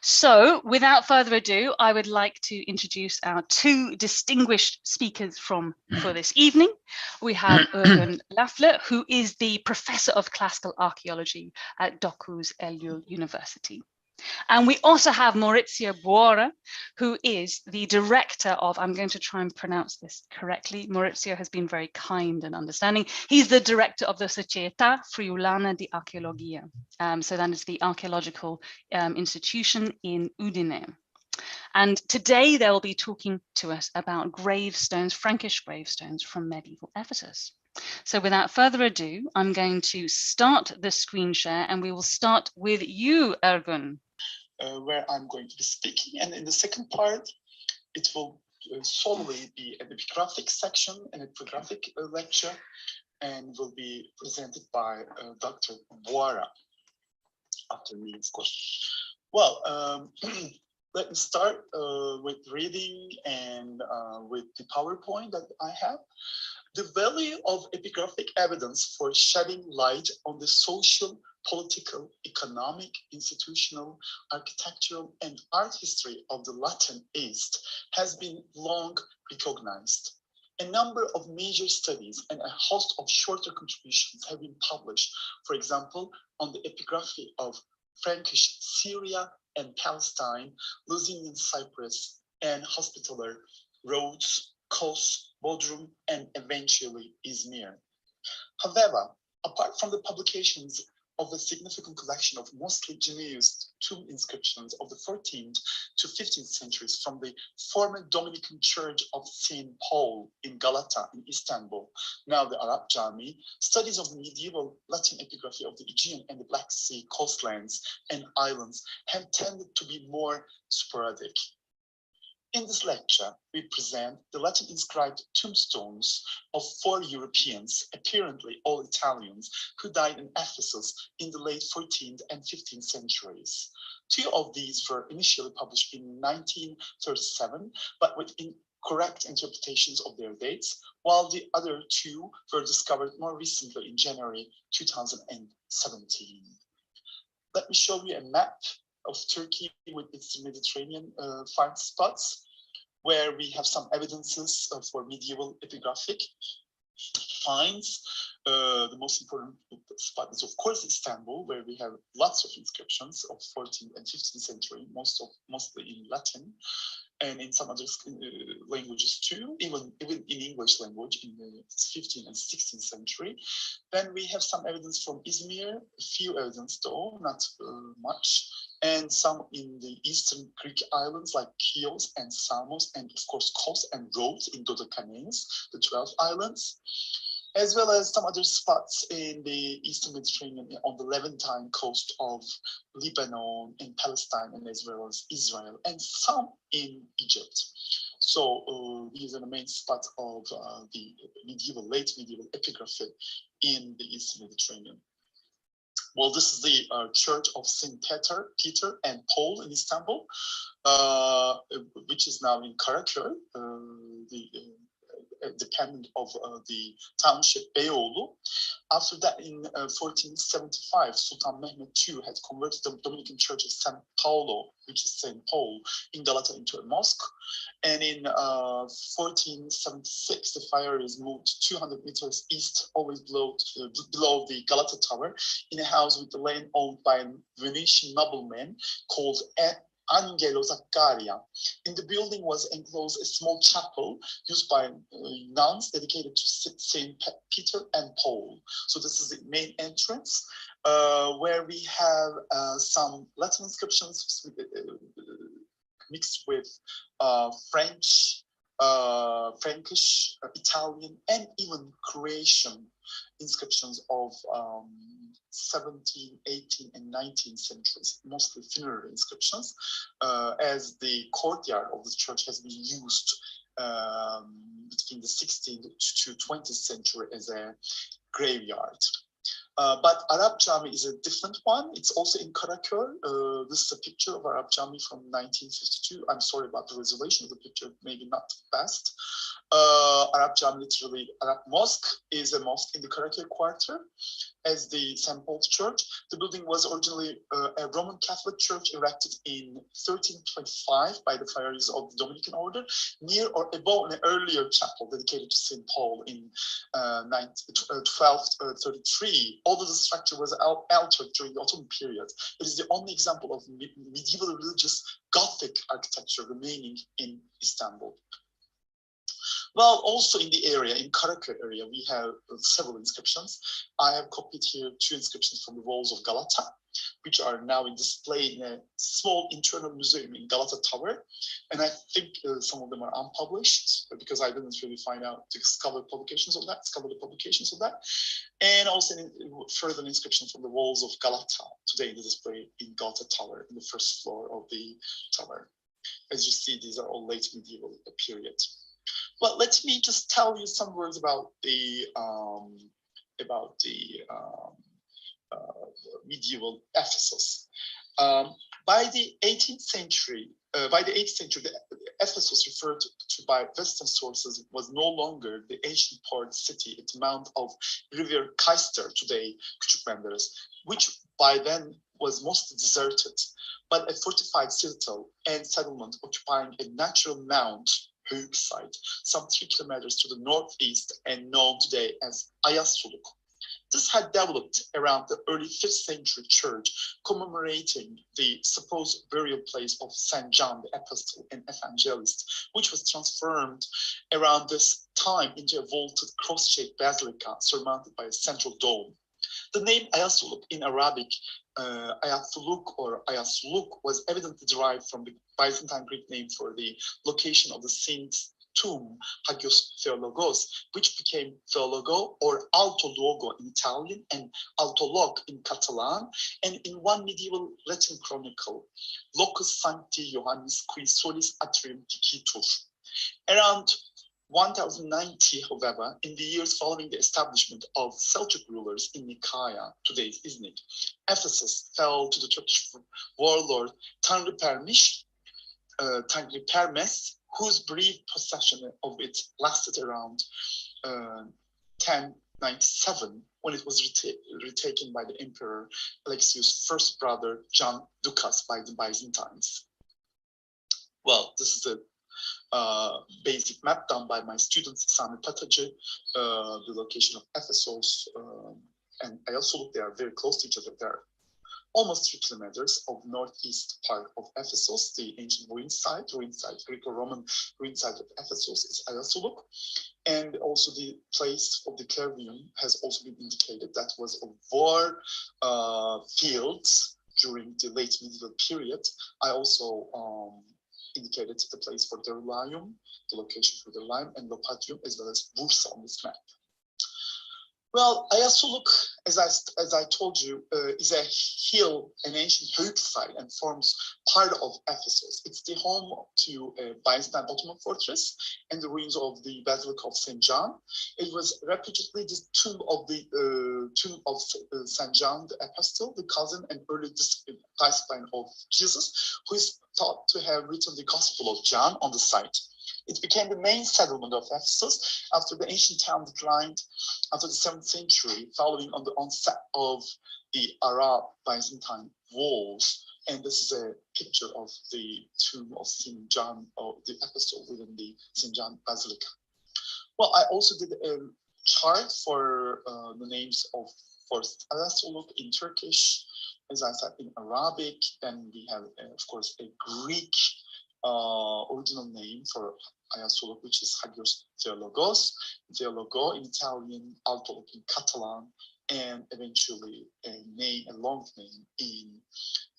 So, without further ado, I would like to introduce our two distinguished speakers for this evening. We have Ergün Laflı, who is the Professor of Classical Archaeology at Dokuz Eylül University. And we also have Maurizio Buora, who is the director of, I'm going to try and pronounce this correctly, Maurizio has been very kind and understanding. He's the director of the Società Friuliana di Archeologia. So that is the archaeological institution in Udine. And today they'll be talking to us about gravestones, Frankish gravestones from medieval Ephesus. So without further ado, I'm going to start the screen share and we will start with you, Ergün. Where I'm going to be speaking, and in the second part, it will solely be an epigraphic section, an epigraphic lecture, and will be presented by Dr. Buora, after me, of course. Well, let me start with reading and with the PowerPoint that I have. The value of epigraphic evidence for shedding light on the social, political, economic, institutional, architectural, and art history of the Latin East has been long recognized. A number of major studies and a host of shorter contributions have been published, for example, on the epigraphy of Frankish Syria and Palestine, Lusinian Cyprus, and Hospitaller, Rhodes, Kos, Bodrum, and eventually Izmir. However, apart from the publications of a significant collection of mostly Genoese tomb inscriptions of the 14th to 15th centuries from the former Dominican Church of St. Paul in Galata in Istanbul, now the Arab Jami, studies of the medieval Latin epigraphy of the Aegean and the Black Sea coastlands and islands have tended to be more sporadic. In this lecture, we present the Latin inscribed tombstones of 4 Europeans, apparently all Italians, who died in Ephesus in the late 14th and 15th centuries. 2 of these were initially published in 1937, but with incorrect interpretations of their dates, while the other 2 were discovered more recently in January 2017. Let me show you a map of Turkey with its Mediterranean find spots, where we have some evidences for medieval epigraphic finds. The most important spot is, of course, Istanbul, where we have lots of inscriptions of 14th and 15th century, mostly in Latin, and in some other languages too, even in English language in the 15th and 16th century. Then we have some evidence from Izmir, a few evidence though, not much, and some in the eastern Greek islands like Chios and Samos, and of course Kos and Rhodes in Dodecanese, the 12 islands, as well as some other spots in the Eastern Mediterranean on the Levantine coast of Lebanon and Palestine, and as well as Israel, and some in Egypt. So these are the main spots of the late medieval epigraphy in the Eastern Mediterranean. Well, this is the Church of St. Peter and Paul in Istanbul, which is now in Karaköy, dependent of the township Beyoğlu. After that, in 1475, Sultan Mehmet II had converted the Dominican Church of San Paolo, which is St. Paul, in Galata into a mosque. And in 1476, the friar is moved 200 meters east, always below the Galata Tower, in a house with the land owned by a Venetian nobleman called Angelo Zaccaria. In the building was enclosed a small chapel used by nuns dedicated to St. Peter and Paul. So this is the main entrance, where we have some Latin inscriptions mixed with French, Frankish, Italian, and even Croatian inscriptions of 17th, 18th, and 19th centuries, mostly funerary inscriptions, as the courtyard of the church has been used between the 16th to 20th century as a graveyard. But Arab Jami is a different one. It's also in Karaköy. This is a picture of Arab Jami from 1952. I'm sorry about the resolution of the picture, maybe not the best. Arab Jami, literally Arab mosque, is a mosque in the Karaköy quarter as the St. Paul's Church. The building was originally a Roman Catholic church erected in 1325 by the friars of the Dominican order, near or above an earlier chapel dedicated to St. Paul in 1233. Although the structure was altered during the Ottoman period, it is the only example of medieval religious Gothic architecture remaining in Istanbul. Well, also in the area, in Karaköy area, we have several inscriptions. I have copied here 2 inscriptions from the walls of Galata, which are now in display in a small internal museum in Galata Tower. And I think some of them are unpublished because I didn't really find out to discover the publications of that. And also further inscription from the walls of Galata, today in the display in Galata Tower, in the first floor of the tower. As you see, these are all late medieval period. Well, let me just tell you some words about the medieval Ephesus. By the 18th century, the Ephesus referred to by Western sources was no longer the ancient port city at the mouth of River Cayster, today Küçük Menderes, which by then was mostly deserted, but a fortified citadel and settlement occupying a natural mount, höyük site, some 3 kilometers to the northeast and known today as Ayasuluk. This had developed around the early 5th century church, commemorating the supposed burial place of St. John the Apostle and Evangelist, which was transformed around this time into a vaulted cross-shaped basilica surmounted by a central dome. The name Ayasuluk in Arabic, Ayasuluk or Ayasuluk, was evidently derived from the Byzantine Greek name for the location of the saint's tomb, Hagios Theologos, which became Theologo or Alto Luogo in Italian and Altolog in Catalan, and in one medieval Latin chronicle, Locus Sancti Johannis qui solis atrium dicitur. Around 1090, however, in the years following the establishment of Selçuk rulers in Nicaea, today's Iznik, Ephesus fell to the Turkish warlord Tanrıpermiş, Tanrıpermes, whose brief possession of it lasted around 1097, when it was retaken by the Emperor Alexius' first brother, John Dokuz, by the Byzantines. Well, this is a basic map done by my student Sami Pataci. The location of Ephesus and Ayasuluk, they are very close to each other. They're almost 3 kilometers of northeast part of Ephesus. The ancient ruin site, Greco-Roman ruin site of Ephesus is Ayasuluk. And also the place of the Kervium has also been indicated. That was a war field during the late medieval period. I also indicated the place for the Derulaium, the location for the Derulaium, and Lopatium, as well as Bursa on this map. Well, Ayasuluk, as I told you, is a hill, an ancient höyük site, and forms part of Ephesus. It's the home to a Byzantine Ottoman fortress and the ruins of the Basilica of St. John. It was reputedly the tomb of St. John the Apostle, the cousin and early disciple of Jesus, who is thought to have written the Gospel of John on the site. It became the main settlement of Ephesus after the ancient town declined after the 7th century, following on the onset of the Arab Byzantine wars. And this is a picture of the tomb of St. John, or the Apostle within the St. John Basilica. Well, I also did a chart for the names of first Ayasuluk in Turkish, as I said, in Arabic. Then we have, of course, a Greek original name for Ayasuluk, which is Hagios Theologos, Theologo in Italian, Altolog in Catalan, and eventually a long name in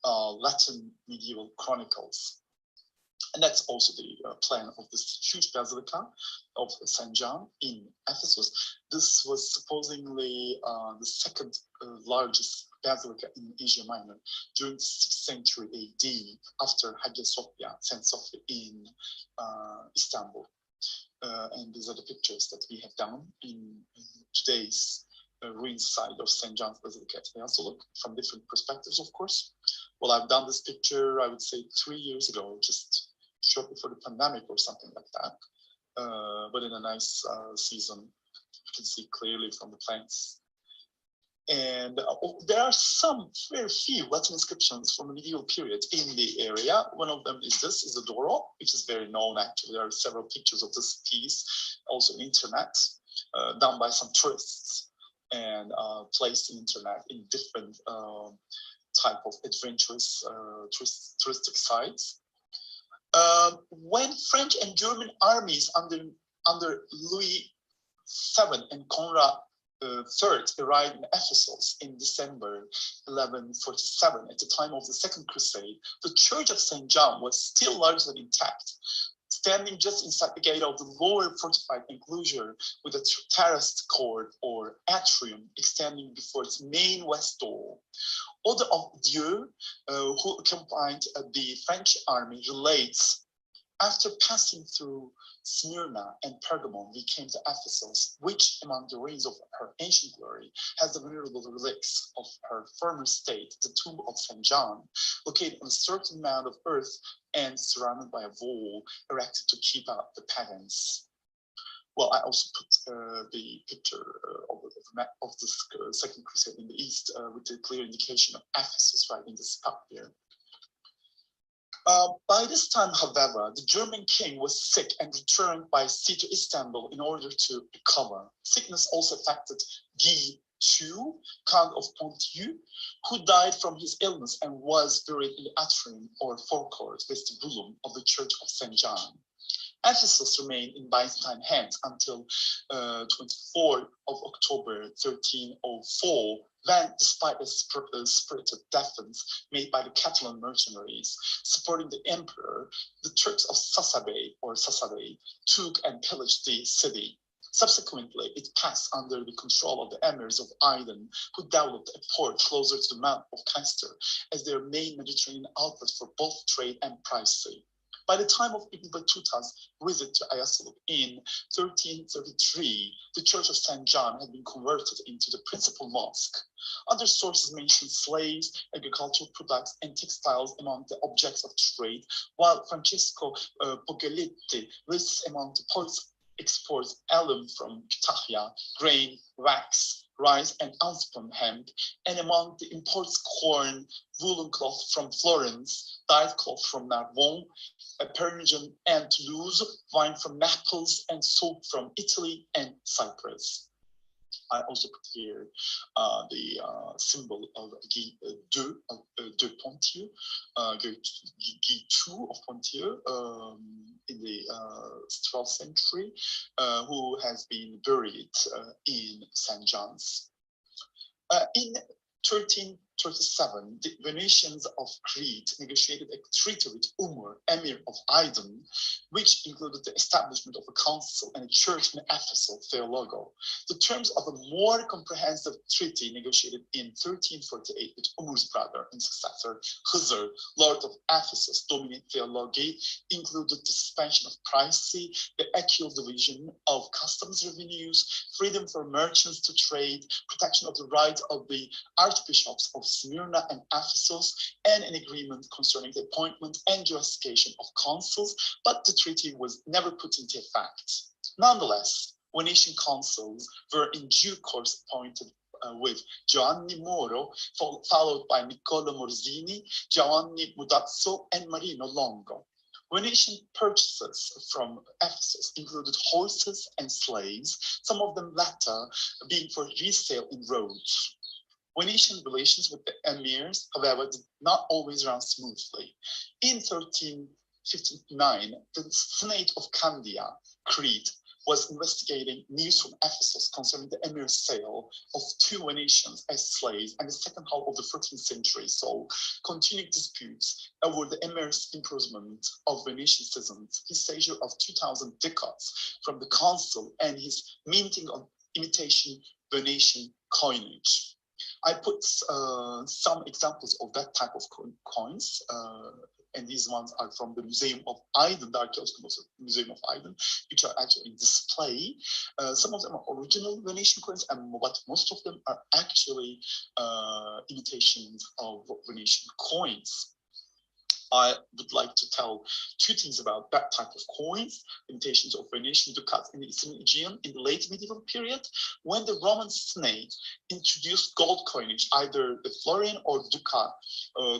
Latin medieval chronicles. And that's also the plan of this huge basilica of St. John in Ephesus. This was supposedly the second largest basilica in Asia Minor during the 6th century AD, after Hagia Sophia, St. Sophia in Istanbul. And these are the pictures that we have done in today's ruin site of St. John's Basilica at Ayasuluk, from different perspectives, of course. Well, I've done this picture, I would say 3 years ago, just shortly before the pandemic or something like that. but in a nice season. You can see clearly from the plants. And there are some very few Latin inscriptions from the medieval period in the area. One of them is this, is the Doro, which is very known actually. There are several pictures of this piece, also on the internet, done by some tourists and placed on the internet in different type of adventurous touristic sites. When French and German armies under Louis VII and Conrad III arrived in Ephesus in December 1147, at the time of the Second Crusade, the Church of St. John was still largely intact, standing just inside the gate of the lower fortified enclosure with a terraced court or atrium extending before its main west door. Order of Dieu, who accompanied the French army, relates, after passing through Smyrna and Pergamon, we came to Ephesus, which among the ruins of her ancient glory has the venerable relics of her former state, the tomb of St. John, located on a certain mound of earth and surrounded by a wall erected to keep out the pagans. Well, I also put the picture of the Second Crusade in the east with a clear indication of Ephesus right in the spot here. By this time, however, the German king was sick and returned by sea to Istanbul in order to recover. Sickness also affected Guy II, Count of Ponthieu, who died from his illness and was buried in the atrium or forecourt vestibulum of the Church of St. John. Ephesus remained in Byzantine hands until 24th of October 1304, when, despite a spirited defense made by the Catalan mercenaries supporting the emperor, the Turks of Società took and pillaged the city. Subsequently, it passed under the control of the emirs of Aydın, who developed a port closer to the mouth of Cayster as their main Mediterranean outlet for both trade and privacy. By the time of Ibn Battuta's visit to Ayasuluk in 1333, the Church of St. John had been converted into the principal mosque. Other sources mention slaves, agricultural products, and textiles among the objects of trade, while Francesco Pogaletti lists among the ports exports alum from Kütahya, grain, wax, rice, and unspun hemp, and among the imports corn, woolen cloth from Florence, dyed cloth from Narbonne, Perignon and Toulouse, wine from Naples, and soap from Italy and Cyprus. I also put here the symbol of Guy de Ponthieu, Guy II of Ponthieu in the 12th century, who has been buried in St. John's. In 1337, the Venetians of Crete negotiated a treaty with Umar, emir of Aydın, which included the establishment of a council and a church in Ephesus, Theologo. The terms of a more comprehensive treaty negotiated in 1348 with Umar's brother and successor, Hızır, Lord of Ephesus, Domine Theologi, included the suspension of piracy, the equal division of customs revenues, freedom for merchants to trade, protection of the rights of the archbishops of Smyrna and Ephesus, and an agreement concerning the appointment and justification of consuls, but the treaty was never put into effect. Nonetheless, Venetian consuls were in due course appointed with Giovanni Moro, followed by Niccolo Morzini, Giovanni Mudazzo, and Marino Longo. Venetian purchases from Ephesus included horses and slaves, some of them latter being for resale in Rhodes. Venetian relations with the emirs, however, did not always run smoothly. In 1359, the Senate of Candia, Crete, was investigating news from Ephesus concerning the emir's sale of 2 Venetians as slaves in the second half of the 14th century. So, continued disputes over the emir's imprisonment of Venetian citizens, his seizure of 2,000 ducats from the consul, and his minting of imitation Venetian coinage. I put some examples of that type of coins, and these ones are from the Museum of Aydın, the Archaeological Museum of Aydın, which are actually in display. Some of them are original Venetian coins, but most of them are actually imitations of Venetian coins. I would like to tell two things about that type of coins, imitations of Venetian ducats in the Eastern Aegean in the late medieval period, when the Roman Senate introduced gold coinage. Either the florin or ducat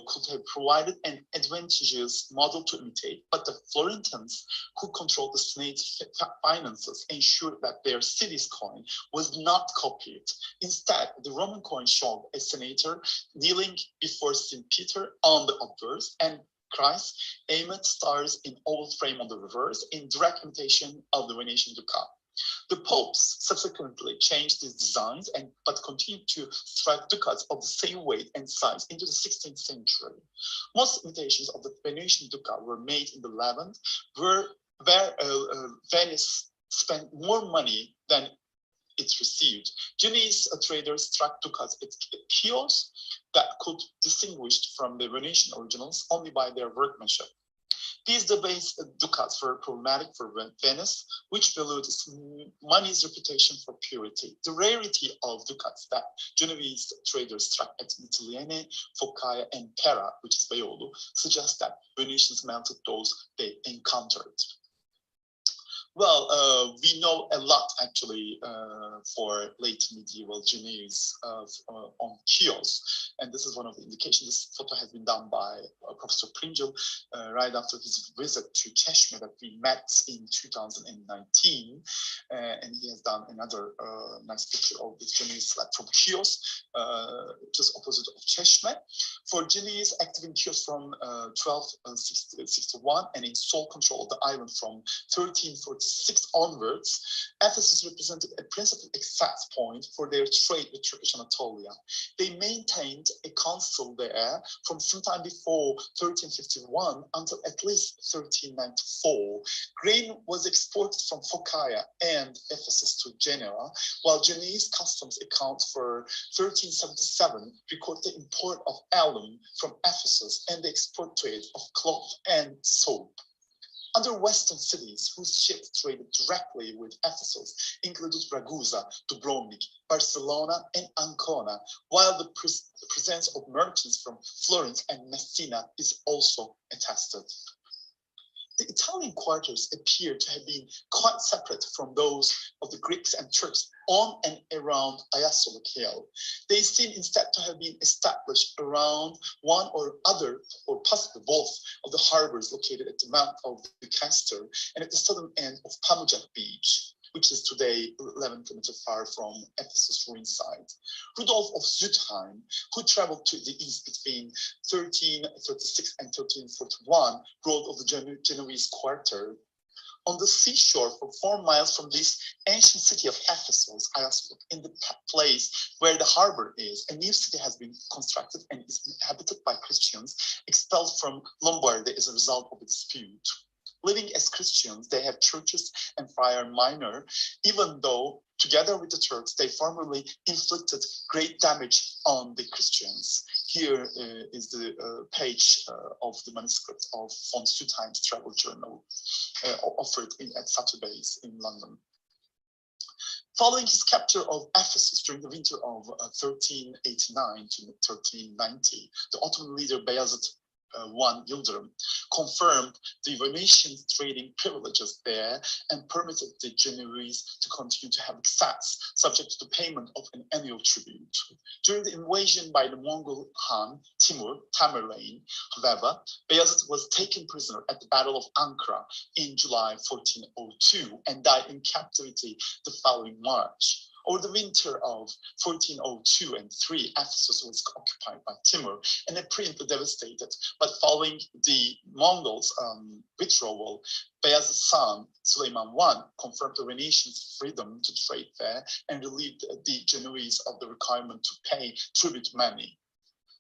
could have provided an advantageous model to imitate, but the Florentines, who controlled the Senate's finances, ensured that their city's coin was not copied. Instead, the Roman coin showed a senator kneeling before St. Peter on the obverse and Christ aimed stars in oval frame on the reverse, in direct imitation of the Venetian ducat. The popes subsequently changed these designs but continued to strike ducats of the same weight and size into the 16th century. Most imitations of the Venetian ducat were made in the Levant, where Venice spent more money than it received. Genoese traders struck ducats at kiosks that could distinguished from the Venetian originals only by their workmanship. These debased ducats were problematic for Venice, which valued money's reputation for purity. The rarity of ducats that Genoese traders struck at Mytilene, Focaia, and Pera, which is Eylül, suggests that Venetians melted those they encountered. Well, we know a lot actually for late medieval Genoese on kiosks, and this is one of the indications. This photo has been done by Professor Pringle right after his visit to Çeşme that we met in 2019, and he has done another nice picture of this Genoese slab from Chios, just opposite of Çeşme. For Genoese active in Chios from 1261 and in sole control of the island from 1346 onwards, Ephesus represented a principal access point for their trade with Turkish Anatolia. They maintained a consul there from sometime before 1351 until at least 1394. Grain was exported from Focaia and Ephesus to Genoa, while Genoese customs accounts for 1377 record the import of alum from Ephesus and the export trade of cloth and soap. Other Western cities whose ships traded directly with Ephesus included Ragusa, Dubrovnik, Barcelona, and Ancona, while the presence of merchants from Florence and Messina is also attested. The Italian quarters appear to have been quite separate from those of the Greeks and Turks on and around Ayasuluk Hill. They seem instead to have been established around one or other, or possibly both, of the harbors located at the mouth of the Castor and at the southern end of Pamukkale Beach, which is today 11 kilometers far from Ephesus ruin site. Rudolf of Zutheim, who traveled to the east between 1336 and 1341, wrote of the Genoese quarter. On the seashore for 4 miles from this ancient city of Ephesus, Ayasuluk, in the place where the harbor is, a new city has been constructed and is inhabited by Christians expelled from Lombardy as a result of a dispute. Living as Christians, they have churches and friar minor, even though together with the Turks, they formerly inflicted great damage on the Christians. Here is the page of the manuscript of von Zutheim's travel journal offered at Sotheby's in London. Following his capture of Ephesus during the winter of 1389 to 1390, the Ottoman leader Bayezid I Yıldırım confirmed the Venetian trading privileges there and permitted the Genoese to continue to have access, subject to the payment of an annual tribute. During the invasion by the Mongol Khan Timur Tamerlane, however, Bayezid was taken prisoner at the Battle of Ankara in July 1402 and died in captivity the following March. Over the winter of 1402 and 3, Ephesus was occupied by Timur and apparently devastated. But following the Mongols' withdrawal, Bayezid's son, Süleyman I, confirmed the Venetians' freedom to trade there and relieved the Genoese of the requirement to pay tribute money.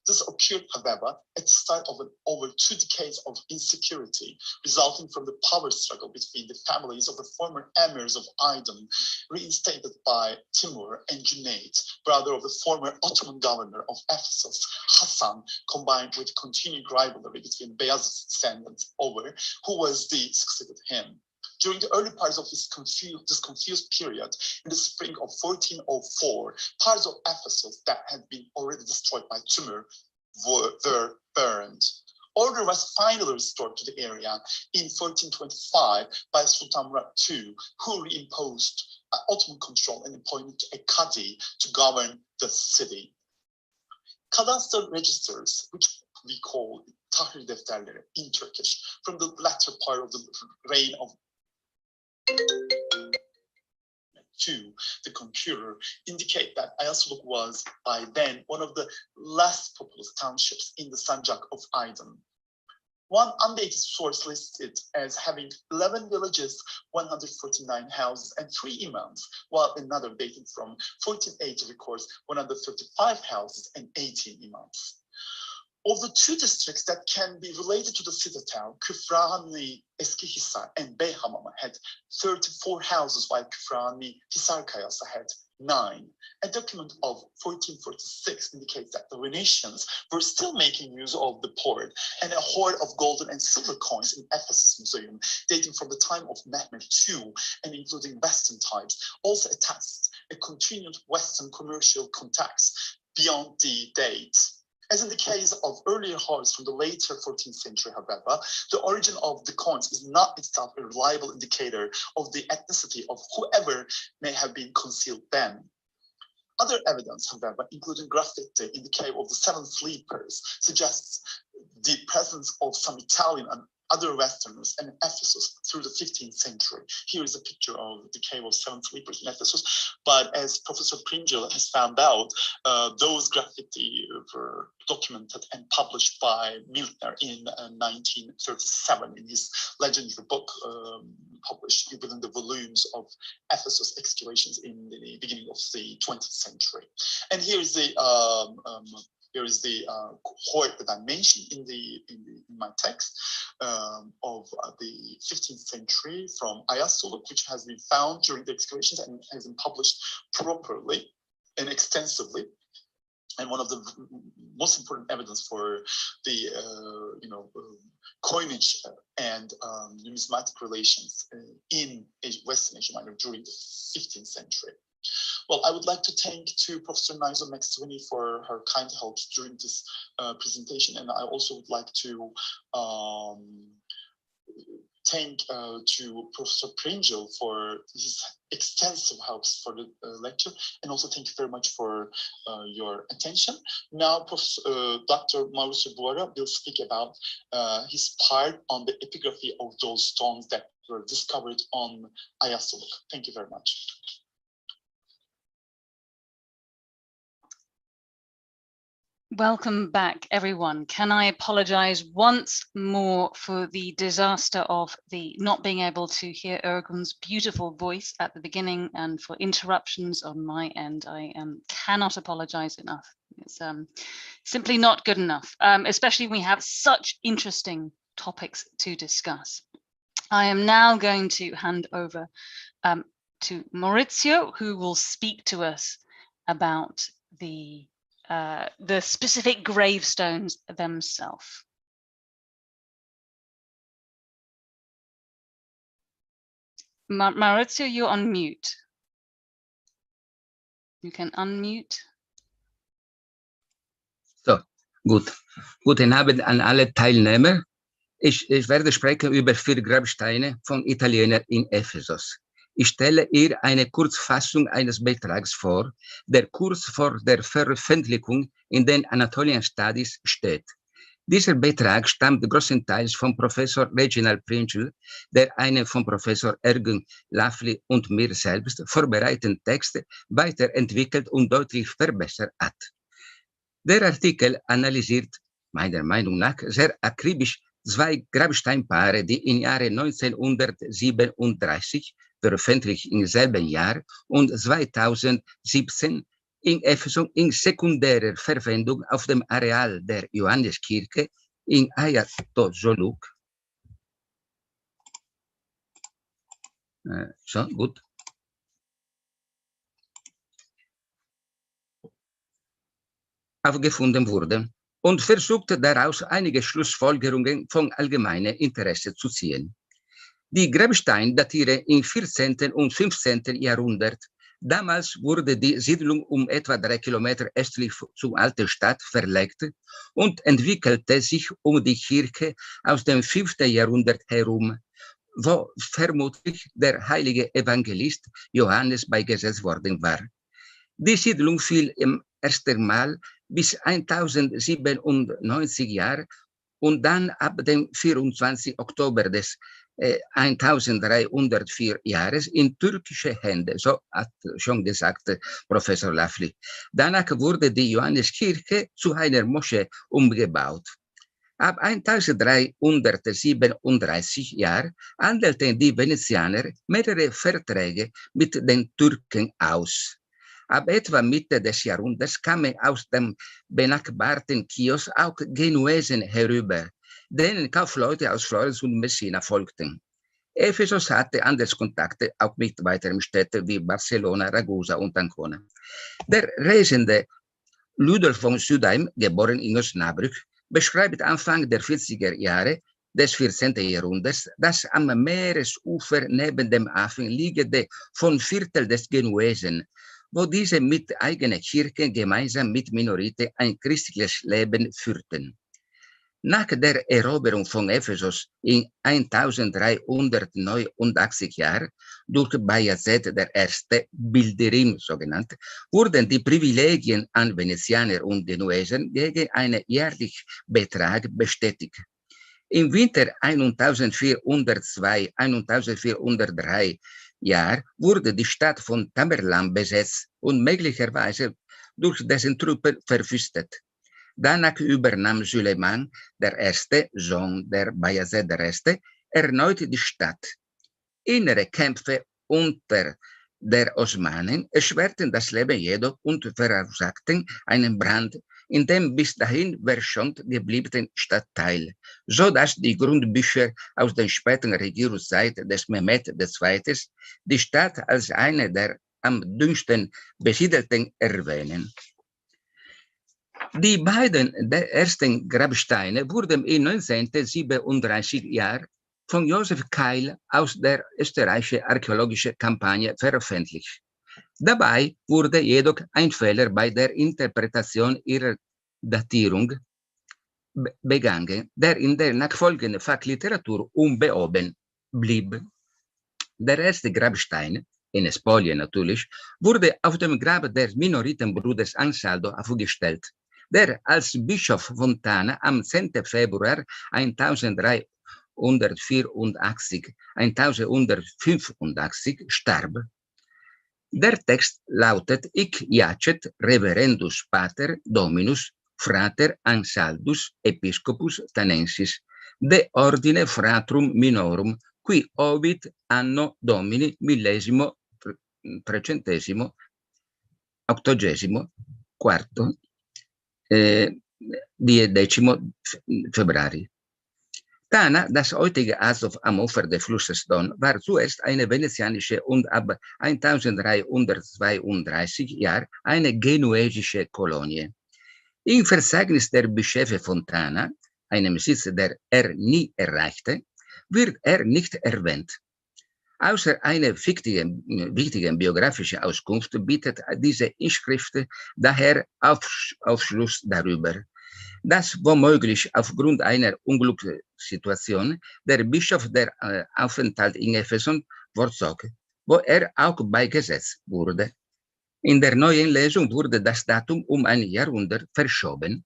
This occurred, however, at the start of over 2 decades of insecurity, resulting from the power struggle between the families of the former emirs of Aydın, reinstated by Timur, and Cüneyt, brother of the former Ottoman governor of Ephesus, Hassan, combined with continued rivalry between Bayezid's descendants over who was the succeeded him. During the early parts of this confused period, in the spring of 1404, parts of Ephesus that had been already destroyed by Timur were burned. Order was finally restored to the area in 1425 by Sultan Murad II, who reimposed Ottoman control and appointed a Qadi to govern the city. Cadastral registers, which we call tahrir defterleri in Turkish, from the latter part of the reign of the computer, indicate that Ayasuluk was by then one of the less populous townships in the Sancak of Aydın. One undated source lists it as having 11 villages, 149 houses, and 3 imams, while another dated from 1480 records 135 houses and 18 imams. Of the 2 districts that can be related to the citadel, Küfrani Eskihisar and Beyhamama had 34 houses, while Küfrani Hisarkayası had 9. A document of 1446 indicates that the Venetians were still making use of the port, and a hoard of golden and silver coins in Ephesus Museum, dating from the time of Mehmed II and including Western types, also attests a continued Western commercial contacts beyond the date. As in the case of earlier hoards from the later 14th century, however, the origin of the coins is not itself a reliable indicator of the ethnicity of whoever may have been concealed then. Other evidence, however, including graffiti in the cave of the 7 Sleepers, suggests the presence of some Italian and other Westerners in Ephesus through the 15th century. Here is a picture of the cave of 7 Sleepers in Ephesus, but as Professor Pringle has found out, those graffiti were documented and published by Miltner in 1937 in his legendary book published within the volumes of Ephesus excavations in the beginning of the 20th century. And here is the hoard that I mentioned in my text of the 15th century from Ayasuluk, which has been found during the excavations and has been published properly and extensively. And one of the most important evidence for the coinage and numismatic relations in Western Asia Minor during the 15th century. Well, I would like to thank Professor Naizo Maxwini for her kind help during this presentation, and I also would like to thank to Professor Pringle for his extensive helps for the lecture, and also thank you very much for your attention. Now, Dr. Maurizio Buora will speak about his part on the epigraphy of those stones that were discovered on Ayasuluk. Thank you very much. Welcome back, everyone. Can I apologize once more for the disaster of the not being able to hear Ergün's beautiful voice at the beginning and for interruptions on my end. I cannot apologize enough. It's simply not good enough, especially when we have such interesting topics to discuss. I am now going to hand over to Maurizio, who will speak to us about the specific gravestones themselves. Maurizio, you're on mute. You can unmute. So, gut. Guten Abend an alle Teilnehmer. Ich werde sprechen über 4 Grabsteine von Italienern in Ephesus. Ich stelle ihr eine Kurzfassung eines Beitrags vor, der kurz vor der Veröffentlichung in den Anatolian Studies steht. Dieser Beitrag stammt größtenteils von Professor Ergün Pringle, der einen von Professor Ergün Laflı und mir selbst vorbereiteten Text weiterentwickelt und deutlich verbessert hat. Der Artikel analysiert, meiner Meinung nach, sehr akribisch 2 Grabsteinpaare, die im Jahre 1937 veröffentlicht im selben Jahr und 2017 in Ephesus in sekundärer Verwendung auf dem Areal der Johanneskirche in Ayasuluk. So, gut. Aufgefunden wurde und versuchte daraus einige Schlussfolgerungen von allgemeinem Interesse zu ziehen. Die Grabsteine datieren im 14. und 15. Jahrhundert, Damals wurde die Siedlung etwa 3 Kilometer östlich zur alten Stadt verlegt und entwickelte sich die Kirche aus dem 5. Jahrhundert herum, wo vermutlich der heilige Evangelist Johannes beigesetzt worden war. Die Siedlung fiel im ersten Mal bis 1097 Jahre und dann ab dem 24. Oktober des 1304 Jahres in türkische Hände, so hat schon gesagt Professor Laflı. Danach wurde die Johanneskirche zu einer Moschee umgebaut. Ab 1337 Jahren handelten die Venezianer mehrere Verträge mit den Türken aus. Ab etwa Mitte des Jahrhunderts kamen aus dem benachbarten Chios auch Genuesen herüber, denen Kaufleute aus Florenz und Messina folgten. Ephesus hatte Handelskontakte auch mit weiteren Städten wie Barcelona, Ragusa und Ancona. Der Reisende Ludolf von Südheim, geboren in Osnabrück, beschreibt Anfang der 40er Jahre des 14. Jahrhunderts, dass am Meeresufer neben dem Hafen liegende von Viertel des Genuesen, wo diese mit eigener Kirche gemeinsam mit Minoriten ein christliches Leben führten. Nach der Eroberung von Ephesus in 1389 Jahren durch Bayezid I. Bilderim so genannt, wurden die Privilegien an Venezianer und Genuesen gegen einen jährlichen Betrag bestätigt. Im Winter 1402-1403 Jahr wurde die Stadt von Tamerlan besetzt und möglicherweise durch dessen Truppen verwüstet. Danach übernahm Süleyman I., Sohn der Bayezid I., erneut die Stadt. Innere Kämpfe unter der Osmanen erschwerten das Leben jedoch und verursagten einen Brand in dem bis dahin verschont gebliebenen Stadtteil, sodass die Grundbücher aus der späten Regierungszeit des Mehmed II. Die Stadt als eine der am dünnsten besiedelten erwähnen. Die beiden ersten Grabsteine wurden im 1937 Jahr von Josef Keil aus der österreichischen archäologischen Kampagne veröffentlicht. Dabei wurde jedoch ein Fehler bei der Interpretation ihrer Datierung begangen, der in der nachfolgenden Fachliteratur unbehoben blieb. Der erste Grabstein, in Spolien natürlich, wurde auf dem Grab des Minoritenbruders Ansaldo aufgestellt, der als Bischof von Tana am 10. Februar 1185 starb. Der Text lautet: Hic iacet reverendus pater dominus frater Ansaldus episcopus tanensis de ordine fratrum minorum qui obit anno domini 1384 10 Februari. Tana, das heutige Azov am Ufer des Flusses Don, war zuerst eine venezianische und ab 1332 Jahr eine genuesische Kolonie. Im Verzeichnis der Bischöfe von Tana, einem Sitz, der er nie erreichte, wird er nicht erwähnt. Außer einer wichtigen biografischen Auskunft bietet diese Inschrift daher Aufschluss darüber, dass womöglich aufgrund einer Unglückssituation der Bischof der Aufenthalt in Ephesus vorzog, wo er auch beigesetzt wurde. In der neuen Lesung wurde das Datum um ein Jahrhundert verschoben.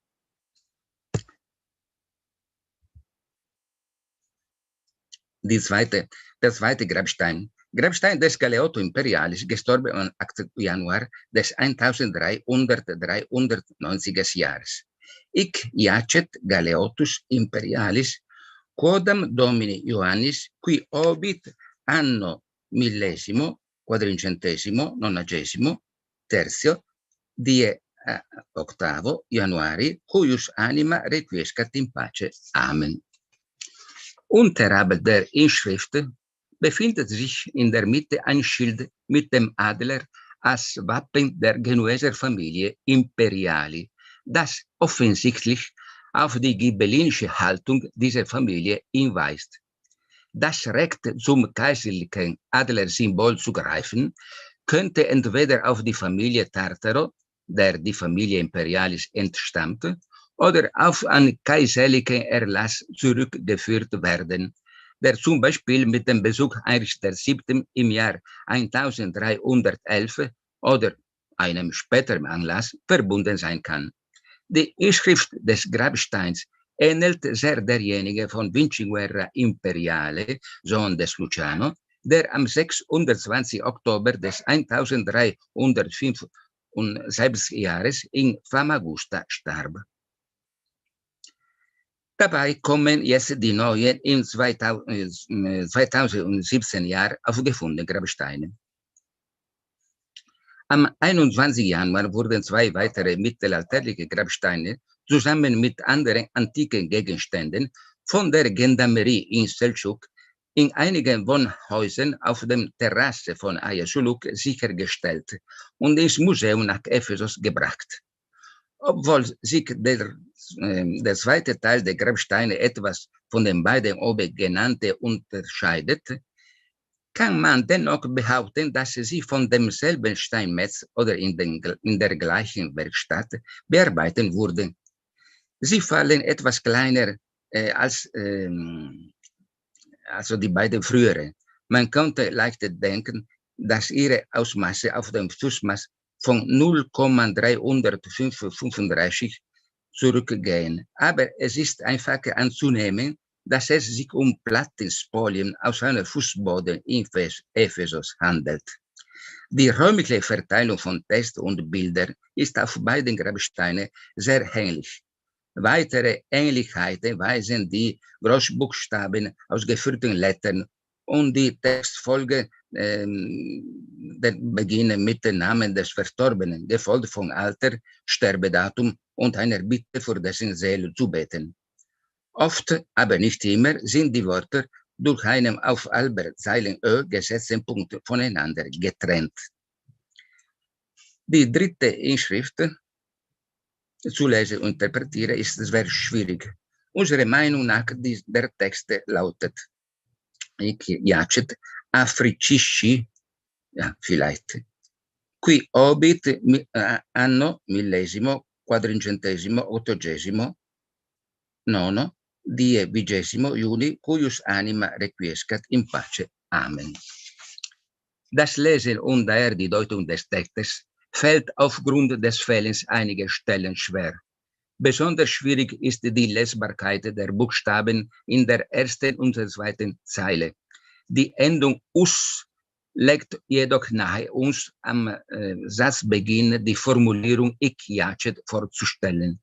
Der zweite Grabstein. Grabstein des Galeotto Imperialis, gestorben am 8. Januar des 1390 Jahres. Hic iacet Galeotus Imperialis, quodam Domini Ioannis, qui obit anno 1490 tertio, die 8 Januari, cuius anima requiescat in pace. Amen. Unterhalb der Inschrift befindet sich in der Mitte ein Schild mit dem Adler als Wappen der Genueser Familie Imperiali, das offensichtlich auf die ghibellinische Haltung dieser Familie hinweist. Das Recht zum kaiserlichen Adlersymbol zu greifen könnte entweder auf die Familie Tartaro, der die Familie Imperialis entstammte, oder auf einen kaiserlichen Erlass zurückgeführt werden, der zum Beispiel mit dem Besuch Heinrichs VII. Im Jahr 1311 oder einem späteren Anlass verbunden sein kann. Die Inschrift des Grabsteins ähnelt sehr derjenige von Vinciguerra Imperiale, Sohn des Luciano, der am 26. Oktober des 1375 Jahres in Famagusta starb. Dabei kommen jetzt die neuen im 2017 Jahr aufgefundenen Grabsteine. Am 21. Januar wurden 2 weitere mittelalterliche Grabsteine zusammen mit anderen antiken Gegenständen von der Gendarmerie in Selçuk in einigen Wohnhäusern auf dem Terrace von Ayasuluk sichergestellt und ins Museum nach Ephesus gebracht. Obwohl sich der zweite Teil der Grabsteine etwas von den beiden oben genannten unterscheidet, kann man dennoch behaupten, dass sie von demselben Steinmetz oder in der gleichen Werkstatt bearbeitet wurden. Sie fallen etwas kleiner als also die beiden früheren. Man könnte leicht denken, dass ihre Ausmaße auf dem Fußmaß von 0,335 zurückgehen. Aber es ist einfach anzunehmen, dass es sich um Plattenspolien aus einem Fußboden in Ephesus handelt. Die räumliche Verteilung von Text und Bildern ist auf beiden Grabsteinen sehr ähnlich. Weitere Ähnlichkeiten weisen die Großbuchstaben aus geführten Lettern und die Textfolge der beginnen mit dem Namen des Verstorbenen, gefolgt von Alter, Sterbedatum und einer Bitte für dessen Seele zu beten. Oft, aber nicht immer, sind die Wörter durch einen auf Albert-Zeilen Ö gesetzten Punkt voneinander getrennt. Die dritte Inschrift zu lesen und interpretieren ist sehr schwierig. Unserer Meinung nach der Text lautet: Iacet Africisci, ja, vielleicht. Qui obit anno millesimo, quadringentesimo, ottogesimo, nono, die 20 Juni, cuius anima requiescat in pace. Amen. Das Lesen und daher die Deutung des Textes fällt aufgrund des Fehlens einiger Stellen schwer. Besonders schwierig ist die Lesbarkeit der Buchstaben in der ersten und der zweiten Zeile. Die Endung us legt jedoch nahe, uns am Satzbeginn die Formulierung ich jacet vorzustellen.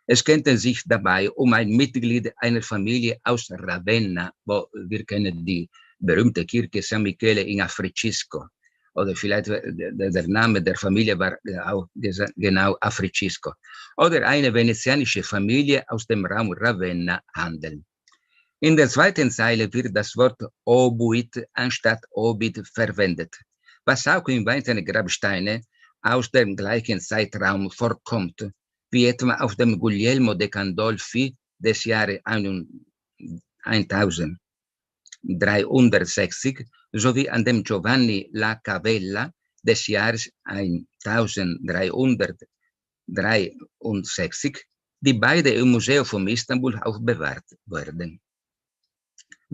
Es könnte sich dabei um ein Mitglied einer Familie aus Ravenna, wo wir kennen die berühmte Kirche San Michele in Africisco, oder vielleicht der Name der Familie war auch genau Africisco, oder eine venezianische Familie aus dem Raum Ravenna handeln. In der zweiten Zeile wird das Wort obuit anstatt obit verwendet, was auch in weiteren Grabsteinen aus dem gleichen Zeitraum vorkommt, wie etwa auf dem Guglielmo de Gandolfi des Jahres 1360 sowie an dem Giovanni la Cavella des Jahres 1363, die beide im Museum von Istanbul aufbewahrt werden.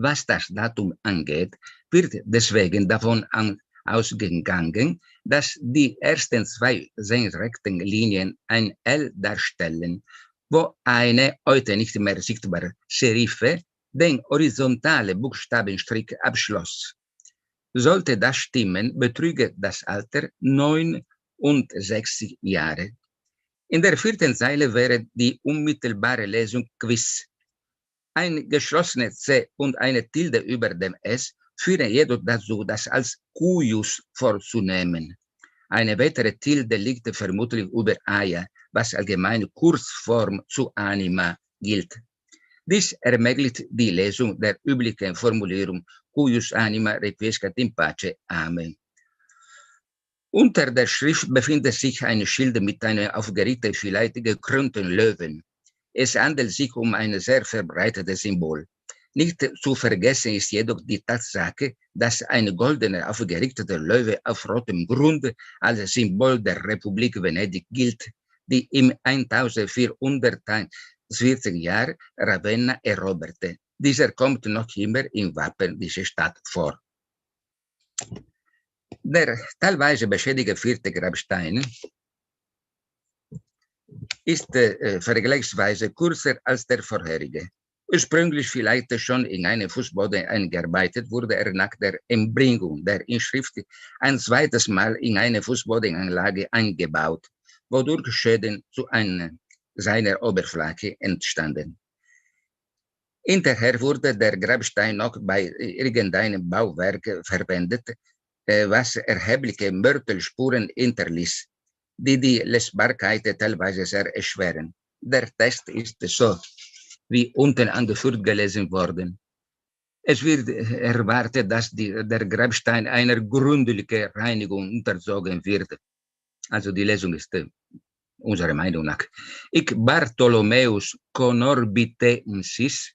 Was das Datum angeht, wird deswegen davon ausgegangen, dass die ersten 2 senkrechten Linien ein L darstellen, wo eine heute nicht mehr sichtbare Serife den horizontalen Buchstabenstrich abschloss. Sollte das stimmen, betrüge das Alter 69 Jahre. In der 4. Zeile wäre die unmittelbare Lesung Quiz. Ein geschlossenes C und eine Tilde über dem S führen jedoch dazu, das als cuius vorzunehmen. Eine weitere Tilde liegt vermutlich über Aia, was allgemeine Kurzform zu Anima gilt. Dies ermöglicht die Lesung der üblichen Formulierung cuius anima requiescat in pace. Amen. Unter der Schrift befindet sich ein Schild mit einem aufgerichteten, vielleicht gekrönten Löwen. Es handelt sich um ein sehr verbreitetes Symbol. Nicht zu vergessen ist jedoch die Tatsache, dass ein goldener aufgerichteter Löwe auf rotem Grund als Symbol der Republik Venedig gilt, die im 1440 Jahr Ravenna eroberte. Dieser kommt noch immer im Wappen dieser Stadt vor. Der teilweise beschädigte 4. Grabstein ist vergleichsweise kürzer als der vorherige. Ursprünglich vielleicht schon in einen Fußboden eingearbeitet, wurde er nach der Entbringung der Inschrift ein zweites Mal in eine Fußbodenanlage eingebaut, wodurch Schäden zu seiner Oberfläche entstanden. Hinterher wurde der Grabstein noch bei irgendeinem Bauwerk verwendet, was erhebliche Mörtelspuren hinterließ, die die Lesbarkeit teilweise sehr erschweren. Der Text ist so wie unten angeführt gelesen worden. Es wird erwartet, dass der Grabstein einer gründlichen Reinigung unterzogen wird. Also die Lesung ist unserer Meinung nach. Ic Bartholomeus conorbitensis